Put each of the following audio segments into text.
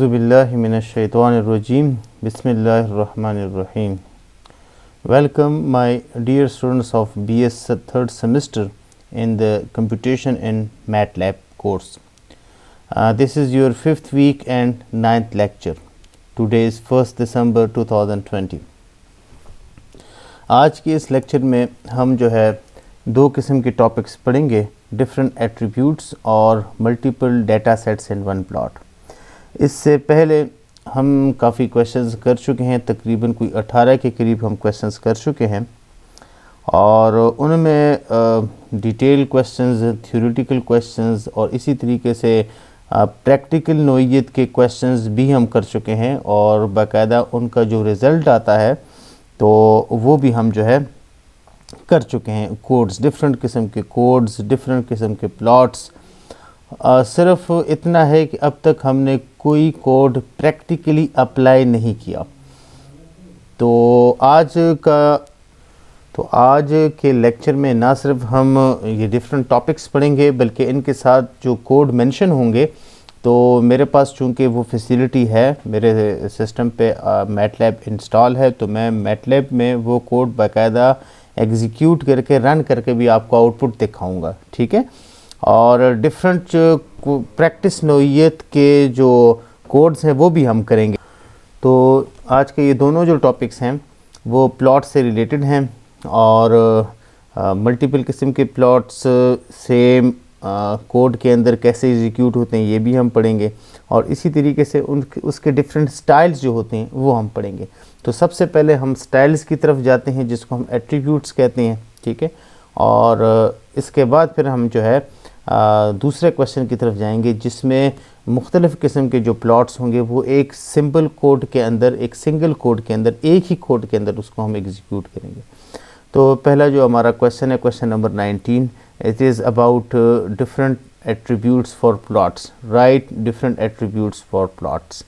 Bismillahirrahmanirrahim. Bismillahirrahmanirrahim. Welcome my dear students of BS third semester in the Computation in MATLAB course. This is your 5th week and 9th lecture. Today is 1st December 2020. आज के इस lecture में हम जो है दो किस्म के टॉपिक्स पढ़ेंगे, डिफरेंट एट्रीब्यूट्स और multiple data sets in one plot. इससे पहले हम काफ़ी क्वेश्चंस कर चुके हैं, तकरीबन कोई 18 के करीब हम क्वेश्चंस कर चुके हैं और उनमें डिटेल क्वेश्चंस, थ्योरेटिकल क्वेश्चंस और इसी तरीके से प्रैक्टिकल नोइयत के क्वेश्चंस भी हम कर चुके हैं और बाकायदा उनका जो रिज़ल्ट आता है तो वो भी हम जो है कर चुके हैं। कोड्स, डिफरेंट किस्म के कोड्स, डिफरेंट किस्म के प्लॉट्स। सिर्फ इतना है कि अब तक हमने कोई कोड प्रैक्टिकली अप्लाई नहीं किया। तो आज के लेक्चर में ना सिर्फ हम ये डिफरेंट टॉपिक्स पढ़ेंगे बल्कि इनके साथ जो कोड मेंशन होंगे, तो मेरे पास चूँकि वो फैसिलिटी है, मेरे सिस्टम पे मैटलैब इंस्टॉल है, तो मैं मैटलैब में वो कोड बाकायदा एग्जीक्यूट करके रन करके भी आपको आउटपुट दिखाऊंगा, ठीक है। और डिफरेंट प्रैक्टिस नोइयत के जो कोड्स हैं वो भी हम करेंगे। तो आज के ये दोनों जो टॉपिक्स हैं वो प्लॉट से रिलेटेड हैं और मल्टीपल किस्म के प्लॉट्स सेम कोड के अंदर कैसे एग्जीक्यूट होते हैं ये भी हम पढ़ेंगे और इसी तरीके से उसके डिफरेंट स्टाइल्स जो होते हैं वो हम पढ़ेंगे। तो सबसे पहले हम स्टाइल्स की तरफ जाते हैं जिसको हम एट्रीब्यूट्स कहते हैं, ठीक है। और इसके बाद फिर हम जो है दूसरे क्वेश्चन की तरफ जाएंगे जिसमें मुख्तलिफ़ किस्म के जो प्लॉट्स होंगे वो एक सिंपल कोड के अंदर, एक सिंगल कोड के अंदर, एक ही कोड के अंदर उसको हम एग्जीक्यूट करेंगे। तो पहला जो हमारा क्वेश्चन है, question number 19, it is about different attributes for plots. Right different attributes for plots.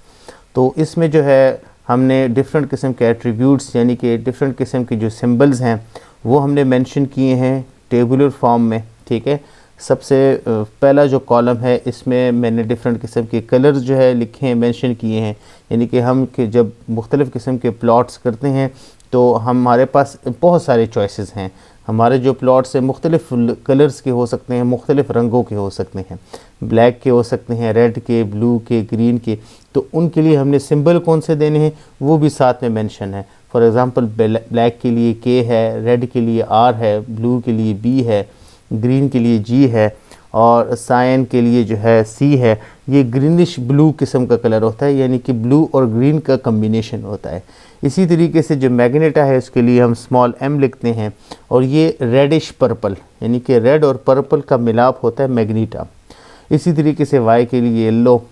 तो इसमें जो है हमने डिफरेंट किस्म के एट्रीब्यूट्स यानी कि डिफरेंट किस्म के जो सिंबल्स हैं वो हमने मेंशन किए हैं टेबुलर फॉर्म में, ठीक है। सबसे पहला जो कॉलम है इसमें मैंने डिफरेंट किस्म के कलर्स जो है लिखे हैं, मेंशन किए हैं, यानी कि हम जब मुख्तलिफ़ किस्म के प्लॉट्स करते हैं तो हमारे पास बहुत सारे चॉइसेस हैं। हमारे जो प्लॉट्स हैं मुख्तलिफ़ कलर्स के हो सकते हैं, मुख्तलिफ़ रंगों के हो सकते हैं, ब्लैक के हो सकते हैं, रेड के, ब्लू के, ग्रीन के। तो उनके लिए हमने सिंबल कौन से देने हैं वो भी साथ में मेंशन है। फॉर एग्ज़ाम्पल ब्लैक के लिए के है, रेड के लिए आर है, ब्लू के लिए बी है, ग्रीन के लिए जी है और सायन के लिए जो है सी है। ये ग्रीनिश ब्लू किस्म का कलर होता है, यानी कि ब्लू और ग्रीन का कम्बिनेशन होता है। इसी तरीके से जो मैग्नेटा है उसके लिए हम स्मॉल एम लिखते हैं और ये रेडिश पर्पल, यानी कि रेड और पर्पल का मिलाप होता है मैग्नीटा। इसी तरीके से वाई के लिए येलो।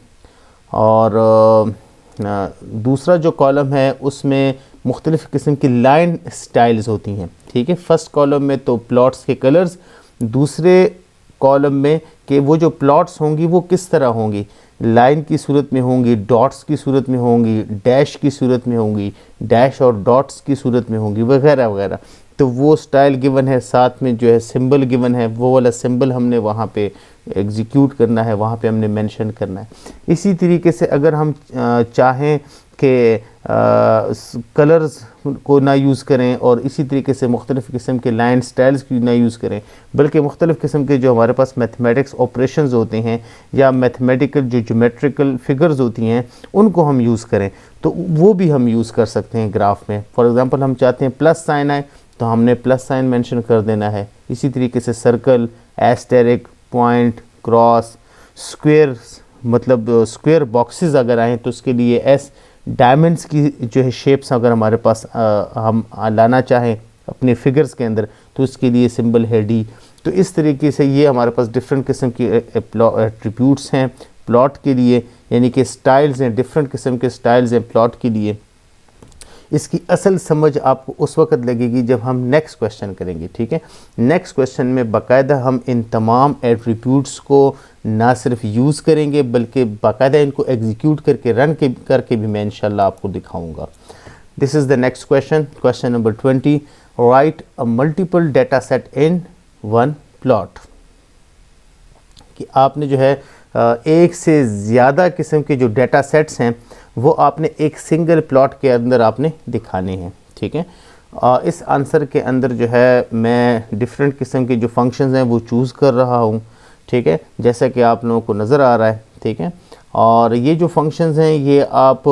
और दूसरा जो कॉलम है उसमें मुख्तलिफ़ किस्म की लाइन स्टाइल्स होती हैं, ठीक है। फर्स्ट कॉलम में तो प्लॉट्स के कलर्स, दूसरे कॉलम में कि वो जो प्लॉट्स होंगी वो किस तरह होंगी, लाइन की सूरत में होंगी, डॉट्स की सूरत में होंगी, डैश की सूरत में होंगी, डैश और डॉट्स की सूरत में होंगी, वगैरह वगैरह। तो वो स्टाइल गिवन है, साथ में जो है सिंबल गिवन है, वो वाला सिंबल हमने वहाँ पे एग्जीक्यूट करना है, वहाँ पे हमने मेंशन करना है। इसी तरीके से अगर हम चाहें कि कलर्स को ना यूज़ करें और इसी तरीके से मुख्तलिफ़ किस्म के लाइन स्टाइल्स की ना यूज़ करें, बल्कि मुख्तलिफ़ किस्म के जो हमारे पास मैथमेटिक्स ऑपरेशंस होते हैं या मैथमेटिकल जो ज्योमेट्रिकल फिगर्स होती हैं उनको हम यूज़ करें, तो वो भी हम यूज़ कर सकते हैं ग्राफ में। फॉर एग्ज़ाम्पल हम चाहते हैं प्लस साइन आए तो हमने प्लस साइन मेंशन कर देना है। इसी तरीके से circle, asterisk, point, cross, square, मतलब स्क्वेयर बॉक्सेस अगर आएँ तो उसके लिए एस, डायमंड्स की जो है शेप्स अगर हमारे पास हम लाना चाहें अपने फिगर्स के अंदर तो उसके लिए सिंबल है डी। तो इस तरीके से ये हमारे पास डिफरेंट किस्म के एट्रीब्यूट्स हैं प्लॉट के लिए, यानी कि स्टाइल्स हैं, डिफरेंट किस्म के स्टाइल्स हैं प्लॉट के लिए। इसकी असल समझ आपको उस वक्त लगेगी जब हम नेक्स्ट क्वेश्चन करेंगे, ठीक है। नेक्स्ट क्वेश्चन में बाकायदा हम इन तमाम एट्रीब्यूट्स को ना सिर्फ यूज़ करेंगे बल्कि बाकायदा इनको एग्जीक्यूट करके रन करके भी मैं इंशाल्लाह आपको दिखाऊंगा। This is the next question, question number 20, right a multiple data set in one plot. कि आपने जो है एक से ज़्यादा किस्म के जो डेटा सेट्स हैं वो आपने एक सिंगल प्लॉट के अंदर आपने दिखाने हैं, ठीक है। इस आंसर के अंदर जो है मैं डिफरेंट किस्म के जो फंक्शंस हैं वो चूज़ कर रहा हूँ, ठीक है, जैसा कि आप लोगों को नज़र आ रहा है, ठीक है। और ये जो फंक्शंस हैं ये आप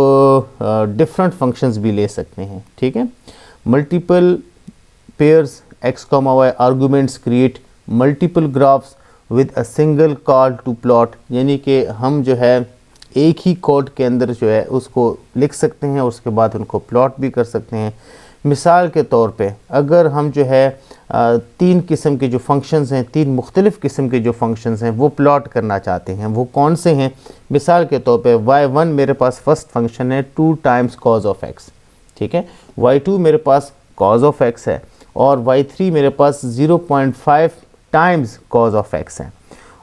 डिफरेंट फंक्शंस भी ले सकते हैं, ठीक है। Multiple pairs x, y arguments create multiple graphs with a single call to plot, यानी कि हम जो है एक ही कोड के अंदर जो है उसको लिख सकते हैं और उसके बाद उनको प्लॉट भी कर सकते हैं। मिसाल के तौर पे अगर हम जो है तीन किस्म के जो फंक्शंस हैं, तीन मुख्तलिफ़ किस्म के जो फंक्शंस हैं वो प्लॉट करना चाहते हैं, वो कौन से हैं? मिसाल के तौर पे y1 मेरे पास फर्स्ट फंक्शन है 2 टाइम्स कॉज ऑफ x, ठीक है। y2 मेरे पास कॉज ऑफ x है और y3 मेरे पास 0.5 टाइम्स कॉज ऑफ x है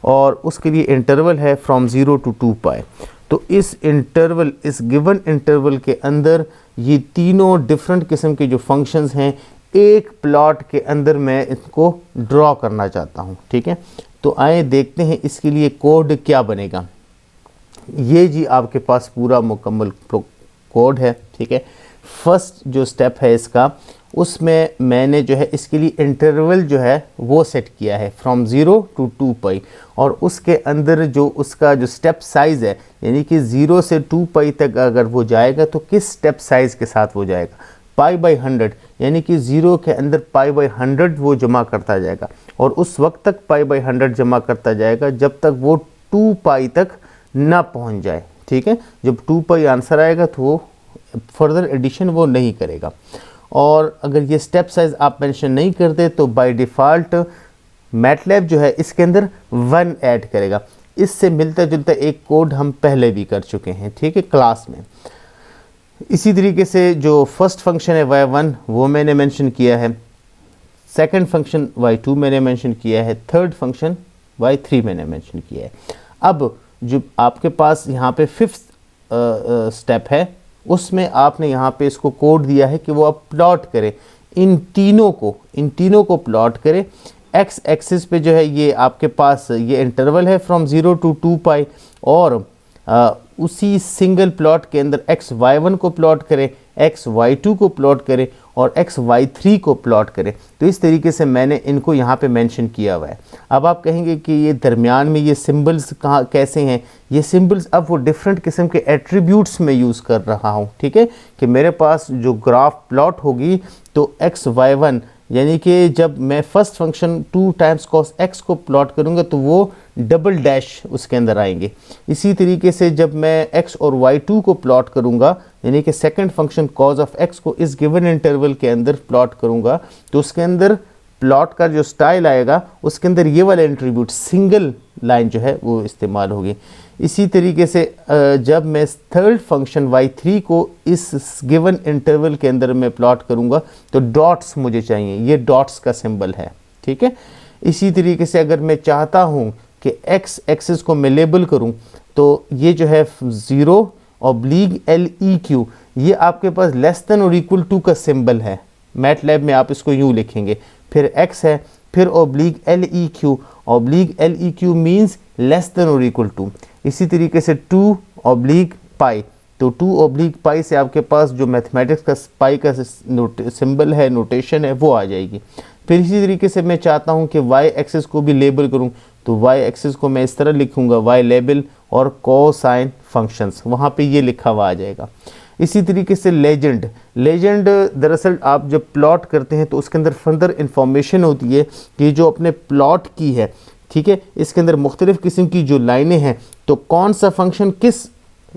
और उसके लिए इंटरवल है फ्रॉम 0 to 2 पाई। तो इस इंटरवल, इस गिवन इंटरवल के अंदर ये तीनों डिफरेंट किस्म के जो फंक्शंस हैं एक प्लॉट के अंदर मैं इसको ड्रॉ करना चाहता हूँ, ठीक है। तो आए देखते हैं इसके लिए कोड क्या बनेगा। ये जी आपके पास पूरा मुकम्मल कोड है, ठीक है। फर्स्ट जो स्टेप है इसका, उसमें मैंने जो है इसके लिए इंटरवल जो है वो सेट किया है फ्रॉम 0 to 2 पाई और उसके अंदर जो उसका जो स्टेप साइज़ है यानी कि 0 से 2 पाई तक अगर वो जाएगा तो किस स्टेप साइज़ के साथ वो जाएगा, पाई बाई 100, यानी कि 0 के अंदर पाई बाई 100 वो जमा करता जाएगा और उस वक्त तक पाई बाई 100 जमा करता जाएगा जब तक वो 2 पाई तक ना पहुंच जाए, ठीक है। जब 2 पाई आंसर आएगा तो वो फर्दर एडिशन वो नहीं करेगा। और अगर ये स्टेप साइज़ आप मेंशन नहीं करते तो बाय डिफ़ॉल्ट मैटलैब जो है इसके अंदर 1 ऐड करेगा। इससे मिलता जुलता एक कोड हम पहले भी कर चुके हैं, ठीक है, क्लास में। इसी तरीके से जो फर्स्ट फंक्शन है y1 वो मैंने मेंशन किया है, सेकंड फंक्शन y2 मैंने मेंशन किया है, थर्ड फंक्शन y3 मैंने मेंशन किया है। अब जो आपके पास यहाँ पे फिफ्थ स्टेप है उसमें आपने यहाँ पे इसको कोड दिया है कि वो आप प्लॉट करें इन तीनों को प्लॉट करें। एक्स एक्सिस पे जो है ये आपके पास ये इंटरवल है फ्रॉम 0 to 2 पाई और उसी सिंगल प्लॉट के अंदर एक्स y1 को प्लॉट करें, एक्स y2 को प्लॉट करें और एक्स y3 को प्लॉट करें। तो इस तरीके से मैंने इनको यहाँ पे मेंशन किया हुआ है। अब आप कहेंगे कि ये दरमियान में ये सिंबल्स कहाँ कैसे हैं? ये सिंबल्स अब वो डिफरेंट किस्म के एट्रीब्यूट्स में यूज़ कर रहा हूँ, ठीक है, कि मेरे पास जो ग्राफ प्लॉट होगी तो एक्स y1 यानी कि जब मैं first function 2 times cos x को प्लॉट करूँगा तो वो डबल डैश उसके अंदर आएंगे। इसी तरीके से जब मैं x और y2 को प्लॉट करूँगा यानी कि second function cause of x को इस गिवन इंटरवल के अंदर प्लॉट करूँगा तो उसके अंदर प्लॉट का जो स्टाइल आएगा उसके अंदर ये वाला एट्रीब्यूट सिंगल लाइन जो है वो इस्तेमाल होगी। इसी तरीके से जब मैं थर्ड फंक्शन y3 को इस गिवन इंटरवल के अंदर मैं प्लॉट करूँगा तो डॉट्स मुझे चाहिए, ये डॉट्स का सिंबल है, ठीक है। इसी तरीके से अगर मैं चाहता हूँ कि x एक्सिस को मैं लेबल करूँ तो ये जो है 0/LEQ ये आपके पास लेस देन और इक्वल टू का सिंबल है। मैटलैब में आप इसको यूँ लिखेंगे, फिर x है, फिर /LEQ मीन्स लेस देन और इक्वल टू। इसी तरीके से 2/पाई, तो 2/पाई से आपके पास जो मैथमेटिक्स का पाई का सिंबल है, नोटेशन है, वो आ जाएगी। फिर इसी तरीके से मैं चाहता हूँ कि y एक्सिस को भी लेबल करूँ तो y एक्सिस को मैं इस तरह लिखूँगा y लेबल और कोसाइन फंक्शंस, वहाँ पे ये लिखा हुआ आ जाएगा। इसी तरीके से लेजेंड दरअसल आप जब प्लॉट करते हैं तो उसके अंदर फर्दर इंफॉर्मेशन होती है कि जो अपने प्लॉट की है, ठीक है, इसके अंदर मुख्तलिफ़ किस्म की जो लाइनें हैं तो कौन सा फंक्शन किस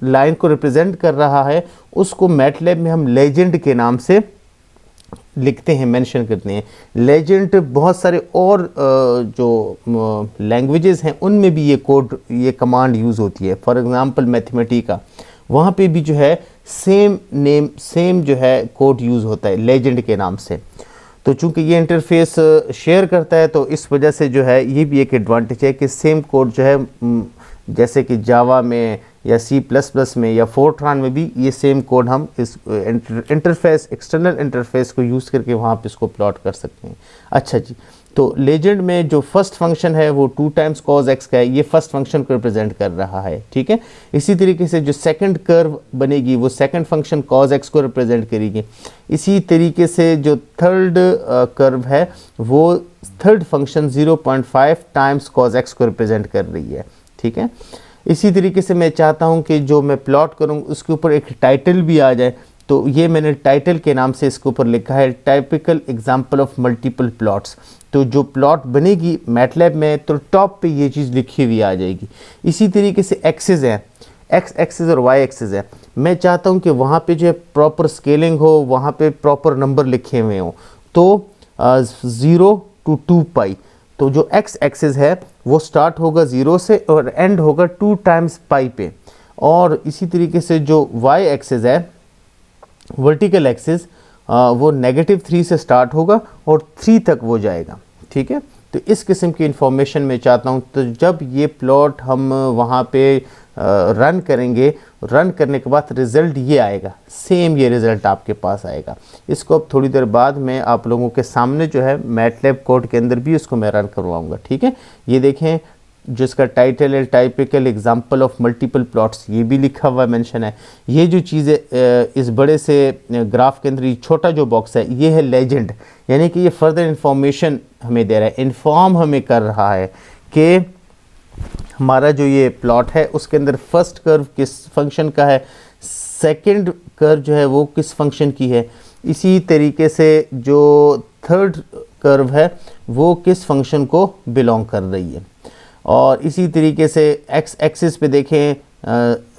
लाइन को रिप्रेजेंट कर रहा है उसको मैटलैब में हम लेजेंड के नाम से लिखते हैं, मेंशन करते हैं। लेजेंड बहुत सारे और जो लैंग्वेजेस हैं उनमें भी ये कमांड यूज़ होती है। फॉर एग्ज़ाम्पल मैथमेटिका, वहाँ पे भी जो है सेम जो है कोड यूज़ होता है लेजेंड के नाम से। तो चूंकि ये इंटरफेस शेयर करता है तो इस वजह से जो है ये भी एक एडवांटेज है कि सेम कोड जो है जैसे कि जावा में या C++ में या फोर्ट्रान में भी ये सेम कोड हम इस इंटरफेस, एक्सटर्नल इंटरफेस को यूज़ करके वहाँ पे इसको प्लॉट कर सकते हैं। अच्छा जी, तो लेजेंड में जो फर्स्ट फंक्शन है वो 2 टाइम्स cos x का है, ये फर्स्ट फंक्शन को रिप्रेजेंट कर रहा है, ठीक है। इसी तरीके से जो सेकंड कर्व बनेगी वो सेकंड फंक्शन cos x को रिप्रेजेंट करेगी। इसी तरीके से जो थर्ड कर्व है वो third function 0.5 times cos x को रिप्रेजेंट कर रही है, ठीक है। इसी तरीके से मैं चाहता हूँ कि जो मैं प्लॉट करूँ उसके ऊपर एक टाइटल भी आ जाए, तो ये मैंने टाइटल के नाम से इसके ऊपर लिखा है typical example of multiple plots. तो जो प्लॉट बनेगी मैटलैब में तो टॉप पे ये चीज़ लिखी हुई आ जाएगी। इसी तरीके से एक्सिस है, एक्स एक्सिस और वाई एक्सिस है, मैं चाहता हूँ कि वहाँ पे जो है प्रॉपर स्केलिंग हो, वहाँ पे प्रॉपर नंबर लिखे हुए हों। तो 0 to 2 पाई, तो जो एक्स एक्सिस है वो स्टार्ट होगा 0 से और एंड होगा 2 टाइम्स पाई पे। और इसी तरीके से जो वाई एक्सिस है, वर्टिकल एक्सिस, वो -3 से स्टार्ट होगा और 3 तक वो जाएगा, ठीक है। तो इस किस्म की इंफॉर्मेशन मैं चाहता हूँ। तो जब ये प्लॉट हम वहाँ पे रन करेंगे, रन करने के बाद रिज़ल्ट ये आएगा, सेम ये रिज़ल्ट आपके पास आएगा। इसको अब थोड़ी देर बाद मैं आप लोगों के सामने जो है मैटलैब कोड के अंदर भी इसको मैं रन करवाऊँगा, ठीक है। ये देखें जिसका टाइटल है typical example of multiple plots, ये भी लिखा हुआ मेंशन है। ये जो चीज़ें इस बड़े से ग्राफ के अंदर ये छोटा जो बॉक्स है ये है लेजेंड, यानी कि ये फर्दर इंफॉर्मेशन हमें दे रहा है, इन्फॉर्म हमें कर रहा है कि हमारा जो ये प्लॉट है उसके अंदर फर्स्ट कर्व किस फंक्शन का है, सेकंड कर्व जो है वो किस फंक्शन की है, इसी तरीके से जो थर्ड कर्व है वो किस फंक्शन को बिलोंग कर रही है। और इसी तरीके से एक्स एक्सिस पे देखें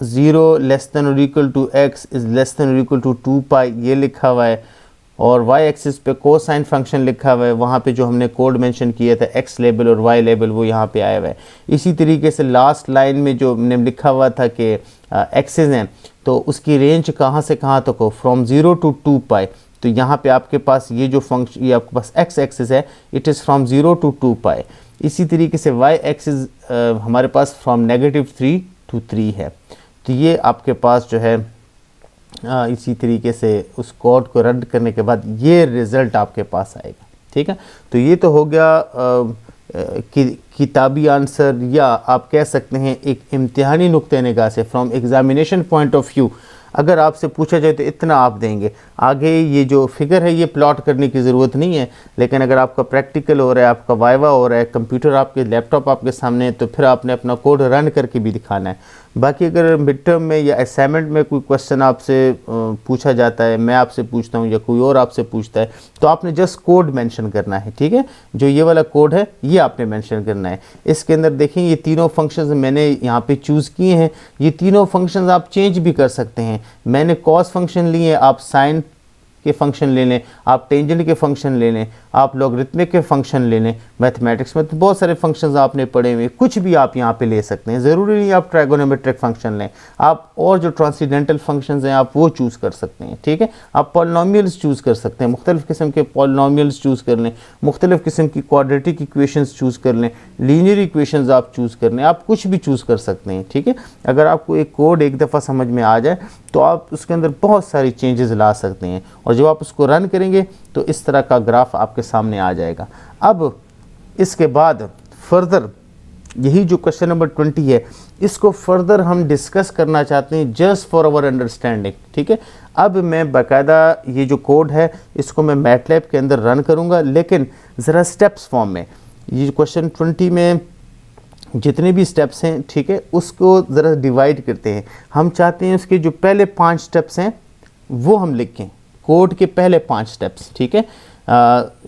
0 लेस देन और equal to x is less than और इक्वल टू 2 पाई, ये लिखा हुआ है। और y एक्सिस पे कोसाइन फंक्शन लिखा हुआ है, वहाँ पे जो हमने कोड मेंशन किया था x लेबल और y लेबल वो यहाँ पे आया हुआ है। इसी तरीके से लास्ट लाइन में जो हमने लिखा हुआ था कि एक्सिस हैं तो उसकी रेंज कहाँ से कहाँ तक हो, फ्रॉम 0 to 2 पाई। तो यहाँ पे आपके पास ये जो फंक्शन, ये आपके पास x एक्सिस है, इट इज़ फ्रॉम 0 to 2 पाई। इसी तरीके से y एक्सिस हमारे पास फ्रॉम -3 to 3 है। तो ये आपके पास जो है इसी तरीके से उस कोड को रन करने के बाद ये रिज़ल्ट आपके पास आएगा, ठीक है। तो ये तो हो गया किताबी आंसर, या आप कह सकते हैं एक इम्तिहानी नुक्ते निगाह से, from examination point of view अगर आपसे पूछा जाए तो इतना आप देंगे। आगे ये जो फिगर है ये प्लॉट करने की ज़रूरत नहीं है, लेकिन अगर आपका प्रैक्टिकल हो रहा है, आपका वाइवा हो रहा है, कंप्यूटर आपके लैपटॉप आपके सामने है, तो फिर आपने अपना कोड रन करके भी दिखाना है। बाकी अगर मिड टर्म में या असाइनमेंट में कोई क्वेश्चन आपसे पूछा जाता है, मैं आपसे पूछता हूँ या कोई और आपसे पूछता है, तो आपने जस्ट कोड मेंशन करना है, ठीक है। जो ये वाला कोड है ये आपने मेंशन करना है। इसके अंदर देखें ये तीनों फंक्शंस मैंने यहाँ पे चूज़ किए हैं। ये तीनों फंक्शंस आप चेंज भी कर सकते हैं। मैंने कॉस फंक्शन लिए, आप साइन के फंक्शन ले लें, आप टेंजेंट के फंक्शन ले लें, आप लॉगरिथमिक के फंक्शन ले लें। मैथमेटिक्स में तो बहुत सारे फंक्शंस आपने पढ़े हुए, कुछ भी आप यहाँ पे ले सकते हैं। ज़रूरी नहीं आप ट्राइगोनोमेट्रिक फंक्शन लें, आप और जो ट्रांसीडेंटल फंक्शंस हैं आप वो चूज़ कर सकते हैं, ठीक है। आप पॉलिनोमियल्स चूज़ कर सकते हैं, मुख्तलिफ़ किस्म के पॉलिनोमियल्स चूज़ कर लें, मुख्तलिफ़ किस्म की क्वाड्रेटिक इक्वेशंस चूज़ कर लें, लीनियर इक्वेशंस आप चूज़ कर लें, आप कुछ भी चूज़ कर सकते हैं, ठीक है। अगर आपको एक कोड एक दफ़ा समझ में आ जाए तो आप उसके अंदर बहुत सारी चेंजेस ला सकते हैं, और जब आप उसको रन करेंगे तो इस तरह का ग्राफ आपके सामने आ जाएगा। अब इसके बाद फर्दर यही जो क्वेश्चन नंबर 20 है इसको फर्दर हम डिस्कस करना चाहते हैं जस्ट फॉर आवर अंडरस्टैंडिंग, ठीक है। अब मैं बाकायदा ये जो कोड है इसको मैं मैटलैब के अंदर रन करूँगा, लेकिन ज़रा स्टेप्स फॉर्म में। ये क्वेश्चन 20 में जितने भी स्टेप्स हैं, ठीक है, उसको ज़रा डिवाइड करते हैं। हम चाहते हैं उसके जो पहले 5 स्टेप्स हैं वो हम लिखें, कोड के पहले 5 स्टेप्स, ठीक है।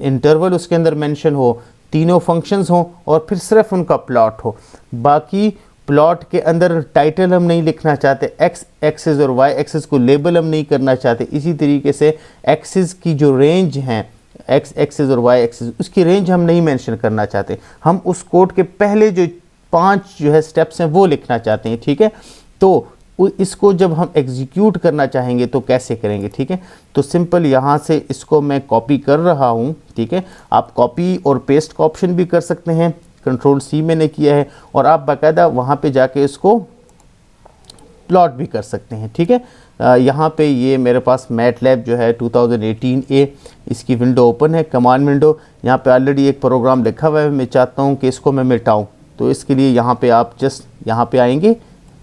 इंटरवल उसके अंदर मेंशन हो, तीनों फंक्शंस हो और फिर सिर्फ उनका प्लॉट हो। बाकी प्लॉट के अंदर टाइटल हम नहीं लिखना चाहते, एक्स एक्सिस और वाई एक्सिस को लेबल हम नहीं करना चाहते। इसी तरीके से एक्सिस की जो रेंज हैं, एक्स एक्सिस और वाई एक्सिस, उसकी रेंज हम नहीं मेंशन करना चाहते। हम उस कोड के पहले जो 5 जो है स्टेप्स हैं वो लिखना चाहते हैं, ठीक है। तो इसको जब हम एग्जीक्यूट करना चाहेंगे तो कैसे करेंगे, ठीक है। तो सिंपल यहाँ से इसको मैं कॉपी कर रहा हूँ, ठीक है। आप कॉपी और पेस्ट का ऑप्शन भी कर सकते हैं, कंट्रोल C मैंने किया है, और आप बाकायदा वहाँ पे जाके इसको प्लॉट भी कर सकते हैं, ठीक है। यहाँ पे ये मेरे पास मैटलैब जो है 2018A इसकी विंडो ओपन है, कमांड विंडो। यहाँ पे ऑलरेडी एक प्रोग्राम लिखा हुआ है, मैं चाहता हूँ कि इसको मैं मिटाऊँ, तो इसके लिए यहाँ पे आप जस्ट यहाँ पे आएंगे,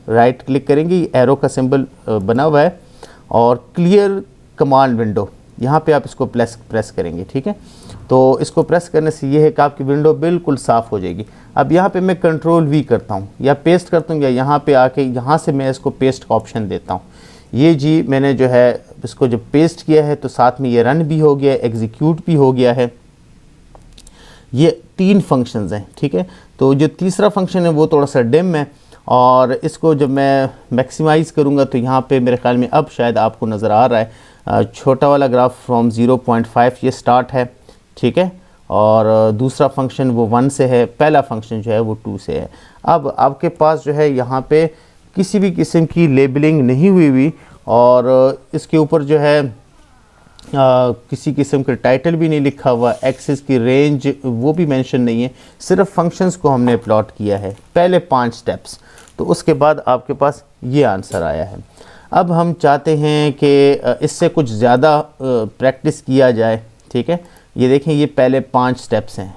राइट क्लिक करेंगे, एरो का सिंबल बना हुआ है, और क्लियर कमांड विंडो, यहाँ पे आप इसको प्रेस करेंगे, ठीक है। तो इसको प्रेस करने से ये है कि आपकी विंडो बिल्कुल साफ़ हो जाएगी। अब यहाँ पे मैं कंट्रोल-V करता हूँ या पेस्ट करता हूँ, या यहाँ पे आके यहाँ से मैं इसको पेस्ट का ऑप्शन देता हूँ। ये जी मैंने जो है इसको जब पेस्ट किया है तो साथ में ये रन भी हो गया है, एग्जीक्यूट भी हो गया है। ये 3 फंक्शंस हैं, ठीक है। तो जो तीसरा फंक्शन है वो थोड़ा सा डिम है, और इसको जब मैं मैक्सिमाइज़ करूँगा तो यहाँ पे मेरे ख्याल में अब शायद आपको नज़र आ रहा है, छोटा वाला ग्राफ फ्रॉम 0.5 ये स्टार्ट है, ठीक है, और दूसरा फंक्शन वो 1 से है, पहला फंक्शन जो है वो 2 से है। अब आपके पास जो है यहाँ पे किसी भी किस्म की लेबलिंग नहीं हुई, और इसके ऊपर जो है किसी किस्म का टाइटल भी नहीं लिखा हुआ, एक्सेस की रेंज वो भी मेंशन नहीं है, सिर्फ फंक्शंस को हमने प्लॉट किया है, पहले 5 स्टेप्स। तो उसके बाद आपके पास ये आंसर आया है। अब हम चाहते हैं कि इससे कुछ ज़्यादा प्रैक्टिस किया जाए, ठीक है। ये देखें, ये पहले 5 स्टेप्स हैं,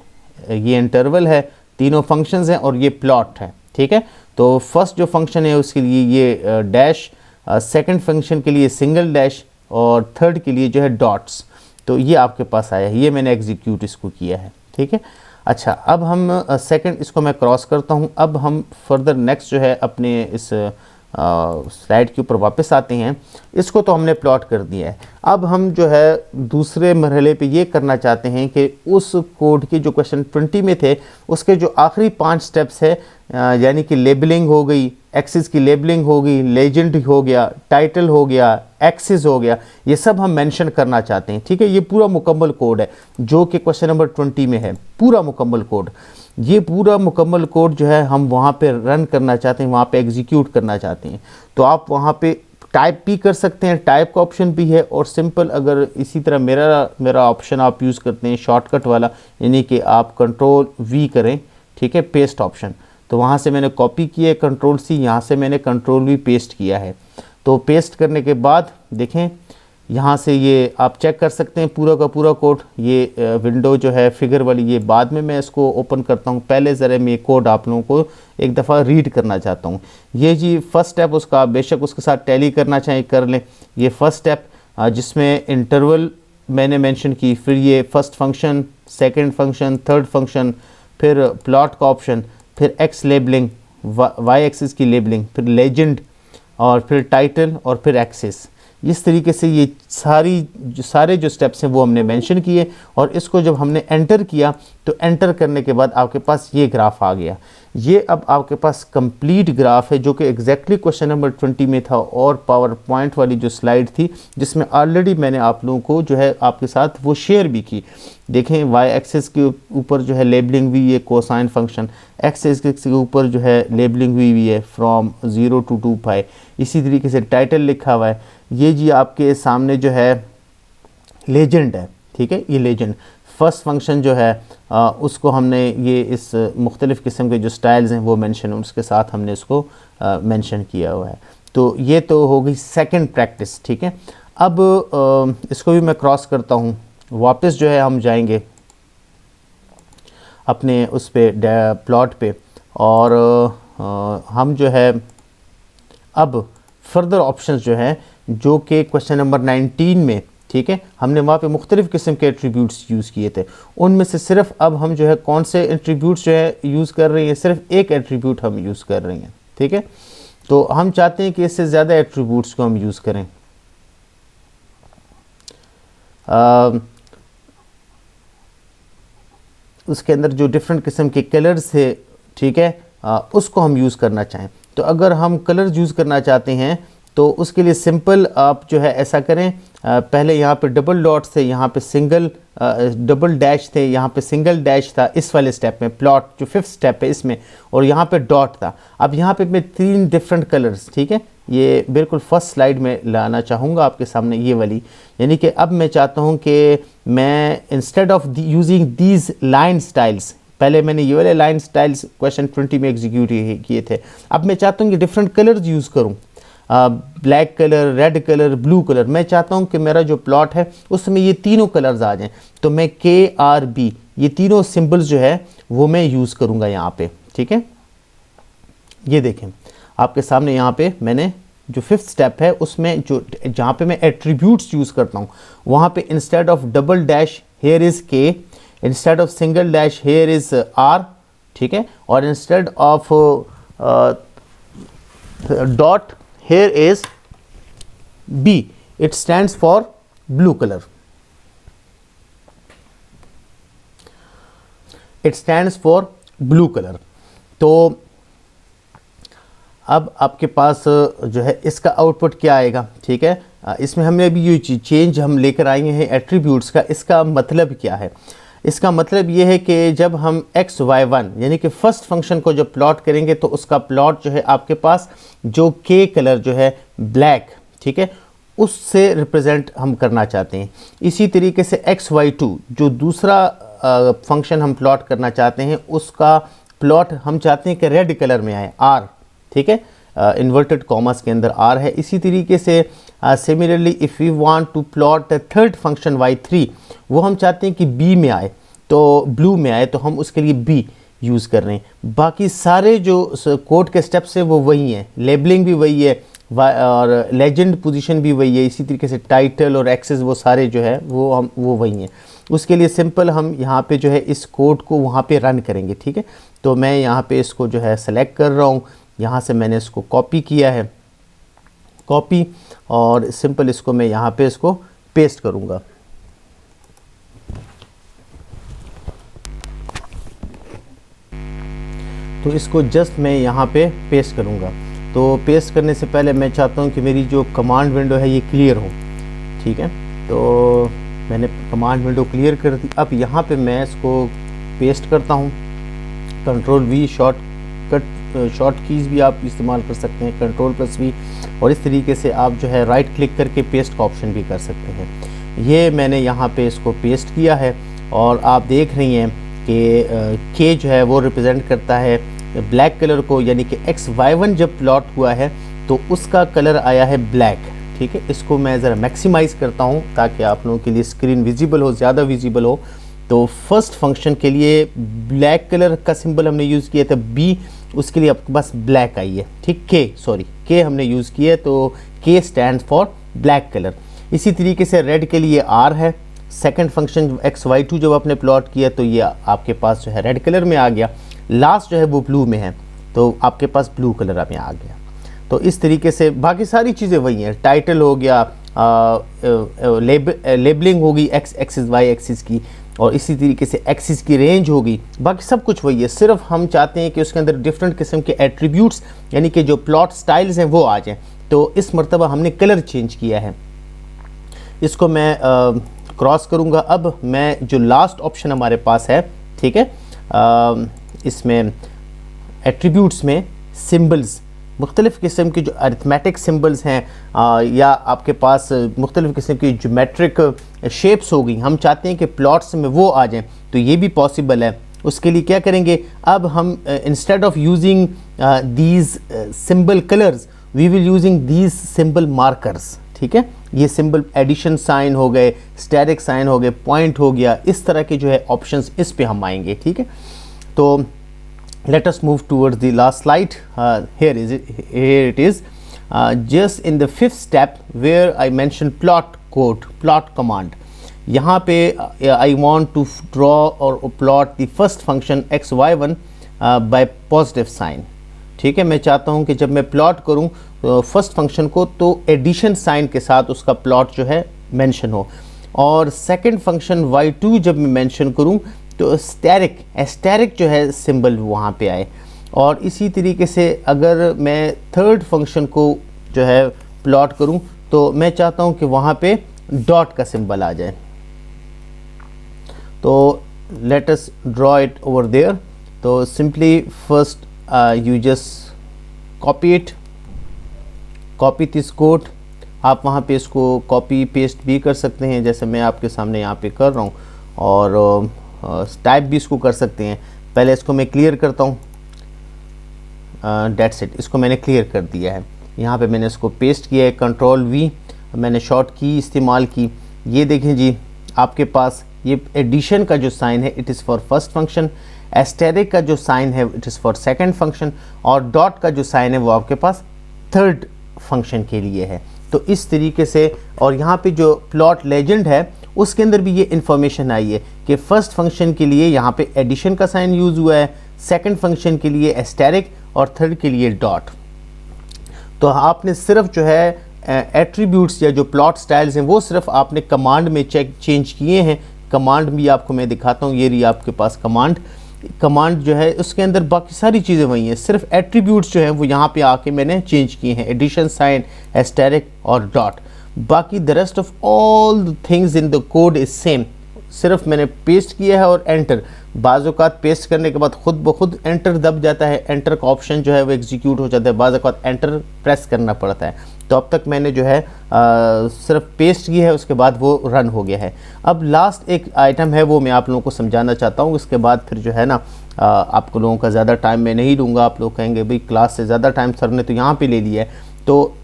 ये इंटरवल है, तीनों फंक्शंस हैं, और ये प्लॉट है, ठीक है। तो फर्स्ट जो फंक्शन है उसके लिए ये डैश, सेकंड फंक्शन के लिए सिंगल डैश, और थर्ड के लिए जो है डॉट्स। तो ये आपके पास आया है, ये मैंने एग्जीक्यूट इसको किया है, ठीक है। अच्छा, अब हम सेकंड इसको मैं क्रॉस करता हूँ। अब हम फर्दर नेक्स्ट जो है अपने इस स्लाइड के ऊपर वापस आते हैं। इसको तो हमने प्लॉट कर दिया है। अब हम जो है दूसरे मरहले पे ये करना चाहते हैं कि उस कोड के जो क्वेश्चन 20 में थे उसके जो आखिरी 5 स्टेप्स है, यानी कि लेबलिंग हो गई, एक्सिस की लेबलिंग हो गई, लेजेंड हो गया, टाइटल हो गया, एक्सिस हो गया, ये सब हम मेंशन करना चाहते हैं, ठीक है। ये पूरा मुकम्मल कोड है जो कि क्वेश्चन नंबर 20 में है, पूरा मुकम्मल कोड। ये पूरा मुकम्मल कोड जो है हम वहाँ पे रन करना चाहते हैं, वहाँ पे एग्जीक्यूट करना चाहते हैं। तो आप वहाँ पे टाइप भी कर सकते हैं, टाइप का ऑप्शन भी है, और सिंपल अगर इसी तरह मेरा ऑप्शन आप यूज़ करते हैं शॉर्टकट वाला, यानी कि आप कंट्रोल-V करें, ठीक है, पेस्ट ऑप्शन। तो वहाँ से मैंने कॉपी किया है कंट्रोल-C, यहाँ से मैंने कंट्रोल-V पेस्ट किया है। तो पेस्ट करने के बाद देखें यहाँ से ये आप चेक कर सकते हैं पूरा का पूरा कोड। ये विंडो जो है फिगर वाली, ये बाद में मैं इसको ओपन करता हूँ, पहले ज़रा मैं ये कोड आप लोगों को एक दफ़ा रीड करना चाहता हूँ। ये जी फर्स्ट स्टेप उसका, बेशक उसके साथ टैली करना चाहें कर लें। ये फर्स्ट स्टेप जिसमें इंटरवल मैंने मेंशन की, फिर ये first function, second function, third function, फिर प्लॉट का ऑप्शन, फिर एक्स लेबलिंग, वाई एक्सिस की लेबलिंग, फिर लेजेंड, और फिर टाइटल, और फिर एक्सिस। इस तरीके से ये सारे जो स्टेप्स हैं वो हमने मेंशन किए, और इसको जब हमने एंटर किया तो एंटर करने के बाद आपके पास ये ग्राफ आ गया। ये अब आपके पास कंप्लीट ग्राफ है जो कि एग्जैक्टली क्वेश्चन नंबर 20 में था, और पावर पॉइंट वाली जो स्लाइड थी जिसमें ऑलरेडी मैंने आप लोगों को जो है आपके साथ वो शेयर भी की। देखें, वाई एक्सिस के ऊपर जो है लेबलिंग हुई है कोसाइन फंक्शन, एक्स एक्सिस के ऊपर जो है लेबलिंग हुई है फ्रॉम 0 to 2 पाई। इसी तरीके से टाइटल लिखा हुआ है। ये जी आपके सामने जो है लेजेंड है, ठीक है, ये लेजेंड फर्स्ट फंक्शन जो है उसको हमने ये इस मुख्तलिफ़ किस्म के जो स्टाइल्स हैं वो मेंशन, उसके साथ हमने इसको मेंशन किया हुआ है। तो ये तो हो गई सेकंड प्रैक्टिस, ठीक है। अब इसको भी मैं क्रॉस करता हूँ, वापस जो है हम जाएंगे अपने उस पे प्लॉट पे, और हम जो है अब फर्दर ऑप्शंस जो हैं जो कि क्वेश्चन नंबर 19 में, ठीक है, हमने वहाँ पे मुख्तलिफ़ किस्म के एट्रीब्यूट्स यूज़ किए थे। उनमें से सिर्फ अब हम जो है कौन से एट्रीब्यूट्स जो है यूज़ कर रहे हैं, सिर्फ एक एट्रीब्यूट हम यूज़ कर रहे हैं, ठीक है। तो हम चाहते हैं कि इससे ज़्यादा एट्रीब्यूट्स को हम यूज़ करें। उसके अंदर जो डिफरेंट किस्म के कलर्स थे, ठीक है, उसको हम यूज़ करना चाहें। तो अगर हम कलर्स यूज़ करना चाहते हैं तो उसके लिए सिंपल आप जो है ऐसा करें, पहले यहाँ पे डबल डॉट्स थे, यहाँ पे सिंगल डबल डैश थे, यहाँ पे सिंगल डैश था इस वाले स्टेप में, प्लॉट जो 5th स्टेप है इसमें, और यहाँ पे डॉट था। अब यहाँ पे मैं 3 डिफरेंट कलर्स, ठीक है, ये बिल्कुल फर्स्ट स्लाइड में लाना चाहूँगा आपके सामने ये वाली, यानी कि अब मैं चाहता हूँ कि मैं instead of using these line styles, पहले मैंने ये वाले लाइन स्टाइल्स क्वेश्चन 20 में एग्जीक्यूट किए थे, अब मैं चाहता हूँ कि डिफरेंट कलर्स यूज़ करूँ। Black colour, red colour, blue colour. मैं चाहता हूँ कि मेरा जो प्लॉट है उसमें ये तीनों कलर्स आ जाएं, तो मैं KRB ये तीनों सिंबल्स जो है वो मैं यूज़ करूँगा यहाँ पे, ठीक है। ये देखें आपके सामने, यहाँ पे मैंने जो 5th स्टेप है उसमें जो जहाँ पे मैं एट्रीब्यूट्स यूज़ करता हूँ वहाँ पे instead of double dash here is K, instead of single dash here is R, ठीक है, और instead of dot here is B, it stands for blue colour, it stands for blue colour. तो अब आपके पास जो है इसका आउटपुट क्या आएगा, ठीक है। इसमें हमने अभी ये चेंज हम लेकर आए हैं एट्रीब्यूट्स का। इसका मतलब क्या है? इसका मतलब ये है कि जब हम XY1 यानी कि फर्स्ट फंक्शन को जब प्लॉट करेंगे तो उसका प्लॉट जो है आपके पास जो K कलर जो है ब्लैक, ठीक है, उससे रिप्रेजेंट हम करना चाहते हैं। इसी तरीके से XY2 जो दूसरा फंक्शन हम प्लॉट करना चाहते हैं उसका प्लॉट हम चाहते हैं कि रेड कलर में आए, R, ठीक है, इन्वर्टेड कॉमर्स के अंदर R है। इसी तरीके से similarly if we want to plot the third function Y3, वो हम चाहते हैं कि B में आए, तो ब्लू में आए, तो हम उसके लिए B यूज़ कर रहे हैं। बाकी सारे जो कोड के स्टेप्स हैं वो वही हैं, लेबलिंग भी वही है और लेजेंड पोजीशन भी वही है। इसी तरीके से टाइटल और एक्सेस वो सारे जो है वो वही हैं। उसके लिए सिंपल हम यहाँ पे जो है इस कोड को वहाँ पे रन करेंगे, ठीक है। तो मैं यहाँ पे इसको जो है सेलेक्ट कर रहा हूँ, यहाँ से मैंने इसको कॉपी किया है, कॉपी, और सिंपल इसको मैं यहाँ पे इसको पेस्ट करूँगा। तो इसको जस्ट मैं यहाँ पे पेस्ट करूँगा। तो पेस्ट करने से पहले मैं चाहता हूँ कि मेरी जो कमांड विंडो है ये क्लियर हो, ठीक है। तो मैंने कमांड विंडो क्लियर कर दी। अब यहाँ पे मैं इसको पेस्ट करता हूँ, Ctrl+V शॉर्ट कीज़ भी आप इस्तेमाल कर सकते हैं, Ctrl+V, और इस तरीके से आप जो है राइट क्लिक करके पेस्ट का ऑप्शन भी कर सकते हैं। ये मैंने यहाँ पे इसको पेस्ट किया है और आप देख रही हैं कि K जो है वो रिप्रेजेंट करता है ब्लैक कलर को, यानी कि XY1 जब प्लॉट हुआ है तो उसका कलर आया है ब्लैक, ठीक है। इसको मैं ज़रा मैक्सिमाइज़ करता हूँ ताकि आप लोगों के लिए स्क्रीन विजिबल हो, ज़्यादा विजिबल हो। तो फर्स्ट फंक्शन के लिए ब्लैक कलर का सिंबल हमने यूज़ किया था B, उसके लिए आपके पास ब्लैक आई है, ठीक, K हमने यूज़ किया, तो K stand for black colour. इसी तरीके से रेड के लिए R है। सेकंड फंक्शन XY2 जब आपने प्लॉट किया तो ये आपके पास जो है रेड कलर में आ गया। लास्ट जो है वो ब्लू में है, तो आपके पास ब्लू कलर में आ गया। तो इस तरीके से बाकी सारी चीज़ें वही हैं, टाइटल हो गया, लेबलिंग होगी एक्स एक्सिस वाई एक्सिस की, और इसी तरीके से एक्सिस की रेंज होगी, बाकी सब कुछ वही है। सिर्फ हम चाहते हैं कि उसके अंदर डिफरेंट किस्म के एट्रीब्यूट्स यानी कि जो प्लॉट स्टाइल्स हैं वो आ जाएं। तो इस मरतबा हमने कलर चेंज किया है। इसको मैं क्रॉस करूँगा। अब मैं जो लास्ट ऑप्शन हमारे पास है, ठीक है, इसमें एट्रीब्यूट्स में सिम्बल्स, मुख्तलिफ़ किस्म की जो अरिथमेटिक सिम्बल्स हैं या आपके पास मुख्तलिफ़ किस्म की ज्योमेट्रिक शेप्स हो गई, हम चाहते हैं कि प्लॉट्स में वो आ जाएं, तो ये भी पॉसिबल है। उसके लिए क्या करेंगे, अब हम instead of using these symbol colours we will using these symbol markers, ठीक है। ये सिंबल एडिशन साइन हो गए, स्टेरिक साइन हो गए, पॉइंट हो गया, इस तरह के जो है ऑप्शंस इस पे हम आएंगे, ठीक है। तो let us move towards the last slide. Here it is, just in the 5th step where I mentioned plot code, plot command. यहाँ पे I want to draw or plot the first function xy1 by positive sign, ठीक है। मैं चाहता हूँ कि जब मैं प्लॉट करूँ फर्स्ट फंक्शन को तो एडिशन साइन के साथ उसका प्लॉट जो है मेंशन हो, और सेकंड फंक्शन y2 जब मैं मेंशन करूँ तो एस्टेरिक जो है सिंबल वहाँ पे आए। और इसी तरीके से अगर मैं थर्ड फंक्शन को जो है प्लॉट करूँ तो मैं चाहता हूँ कि वहाँ पे डॉट का सिंबल आ जाए। तो let us draw it over there. तो simply first you just copy this code. आप वहाँ पे इसको कॉपी पेस्ट भी कर सकते हैं, जैसे मैं आपके सामने यहाँ पे कर रहा हूँ, और टाइप भी इसको कर सकते हैं। पहले इसको मैं क्लियर करता हूँ, डेट्स इट, इसको मैंने क्लियर कर दिया है। यहाँ पे मैंने इसको पेस्ट किया है, कंट्रोल V, मैंने शॉर्ट की इस्तेमाल की। ये देखें जी, आपके पास ये एडिशन का जो साइन है it is for first function, asterisk का जो साइन है it is for second function, और डॉट का जो साइन है वो आपके पास थर्ड फंक्शन के लिए है। तो इस तरीके से, और यहाँ पे जो प्लॉट लेजेंड है उसके अंदर भी ये इन्फॉर्मेशन आई है कि फर्स्ट फंक्शन के लिए यहाँ पे एडिशन का साइन यूज़ हुआ है, सेकंड फंक्शन के लिए एस्टेरिक और थर्ड के लिए डॉट। तो आपने सिर्फ जो है एट्रीब्यूट्स या जो प्लॉट स्टाइल्स हैं वो सिर्फ आपने कमांड में चेंज किए हैं। कमांड भी आपको मैं दिखाता हूँ, ये रही आपके पास कमांड जो है उसके अंदर बाकी सारी चीज़ें वही हैं, सिर्फ एट्रीब्यूट्स जो हैं वो यहाँ पे आके मैंने चेंज किए हैं, एडिशन साइन, एस्टेरिक और डॉट। बाकी the rest of all the things in the code is same, सिर्फ मैंने पेस्ट किया है और एंटर। बाज़ औक़ात पेस्ट करने के बाद खुद ब खुद एंटर दब जाता है, एंटर का ऑप्शन जो है वो एग्जीक्यूट हो जाता है, बाज़ औक़ात एंटर प्रेस करना पड़ता है। तो अब तक मैंने जो है सिर्फ पेस्ट किया है, उसके बाद वो रन हो गया है। अब लास्ट एक आइटम है वो मैं आप लोगों को समझाना चाहता हूँ, उसके बाद फिर जो है ना आप लोगों का ज़्यादा टाइम मैं नहीं लूँगा। आप लोग कहेंगे भाई क्लास से ज़्यादा टाइम सर ने तो यहाँ पे ले लिया है, तो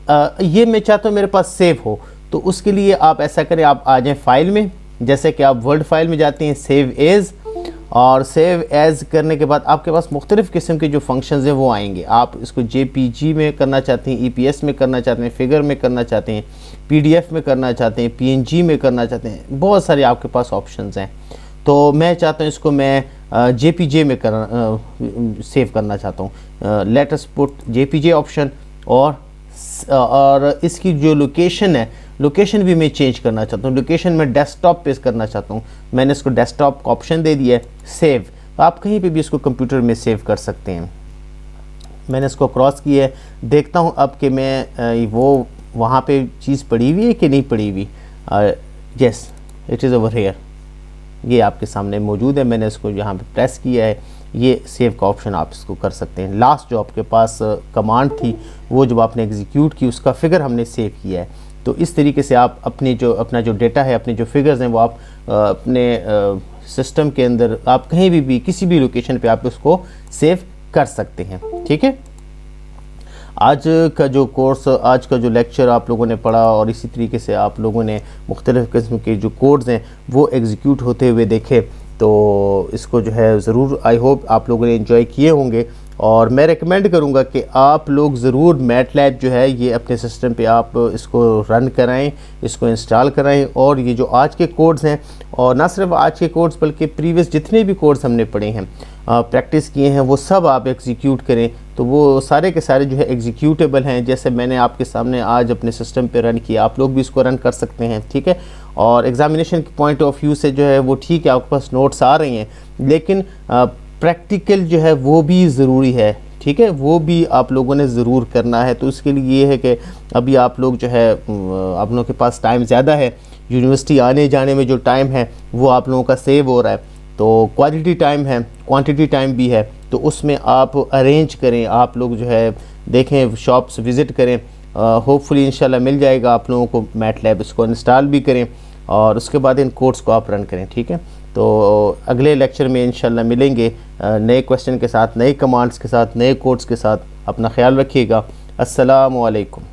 ये मैं चाहता हूँ मेरे पास सेव हो। तो उसके लिए आप ऐसा करें, आप आ जाएँ फाइल में, जैसे कि आप वर्ड फाइल में जाते हैं, सेव एज़, और सेव एज़ करने के बाद आपके पास मुख्तलिफ़ किस्म के जो फंक्शंस हैं वो आएंगे। आप इसको JPG में करना चाहते हैं, EPS में करना चाहते हैं, फिगर में करना चाहते हैं, PDF में करना चाहते हैं, PNG में करना चाहते हैं, बहुत सारे आपके पास ऑप्शंस हैं। तो मैं चाहता हूँ इसको मैं JPG में सेव करना चाहता हूँ। Let us put JPG option, और इसकी जो लोकेशन है, लोकेशन भी मैं चेंज करना चाहता हूँ, लोकेशन में डेस्कटॉप पे करना चाहता हूँ। मैंने इसको डेस्कटॉप का ऑप्शन दे दिया है, सेव। तो आप कहीं पे भी इसको कंप्यूटर में सेव कर सकते हैं। मैंने इसको क्रॉस किया है, देखता हूँ अब कि मैं वो वहाँ पे चीज़ पड़ी हुई है कि नहीं पड़ी हुई। Yes, it is over here, ये आपके सामने मौजूद है। मैंने इसको यहाँ पे प्रेस किया है, ये सेव का ऑप्शन आप इसको कर सकते हैं। लास्ट जो आपके पास कमांड थी वो जब आपने एग्जीक्यूट की उसका फिगर हमने सेव किया है। तो इस तरीके से आप अपना जो डेटा है, अपने जो फिगर्स हैं वो आप अपने सिस्टम के अंदर आप कहीं भी किसी भी लोकेशन पे आप उसको सेव कर सकते हैं। ठीक है, आज का जो कोर्स, आज का जो लेक्चर आप लोगों ने पढ़ा, और इसी तरीके से आप लोगों ने मुख्तलिफ़ किस्म के जो कोड्स हैं वो एग्जीक्यूट होते हुए देखे, तो इसको जो है ज़रूर आई होप आप लोगों ने एंजॉय किए होंगे। और मैं रेकमेंड करूंगा कि आप लोग ज़रूर मैटलैब जो है ये अपने सिस्टम पे आप इसको रन कराएं, इसको इंस्टॉल कराएं, और ये जो आज के कोड्स हैं, और ना सिर्फ आज के कोड्स बल्कि प्रीवियस जितने भी कोड्स हमने पढ़े हैं, प्रैक्टिस किए हैं, वो सब आप एग्जीक्यूट करें। तो वो सारे के सारे जो है एग्जीक्यूटेबल हैं। जैसे मैंने आपके सामने आज अपने सिस्टम पे रन किया, आप लोग भी इसको रन कर सकते हैं। ठीक है, और एग्जामिनेशन के पॉइंट ऑफ व्यू से जो है वो ठीक है, आपके पास नोट्स आ रही हैं, लेकिन प्रैक्टिकल जो है वो भी ज़रूरी है। ठीक है, वो भी आप लोगों ने ज़रूर करना है। तो उसके लिए ये है कि अभी आप लोग जो है आप लोगों के पास टाइम ज़्यादा है, यूनिवर्सिटी आने जाने में जो टाइम है वो आप लोगों का सेव हो रहा है, तो क्वालिटी टाइम है, क्वांटिटी टाइम भी है। तो उसमें आप अरेंज करें, आप लोग जो है देखें, शॉप्स विज़िट करें, होपफुली इंशाल्लाह मिल जाएगा आप लोगों को मैटलैब, इसको इंस्टॉल भी करें और उसके बाद इन कोर्स को आप रन करें। ठीक है, तो अगले लेक्चर में इंशाल्लाह मिलेंगे नए क्वेश्चन के साथ, नए कमांड्स के साथ, नए कोड्स के साथ। अपना ख्याल रखिएगा। अस्सलामु अलैकुम।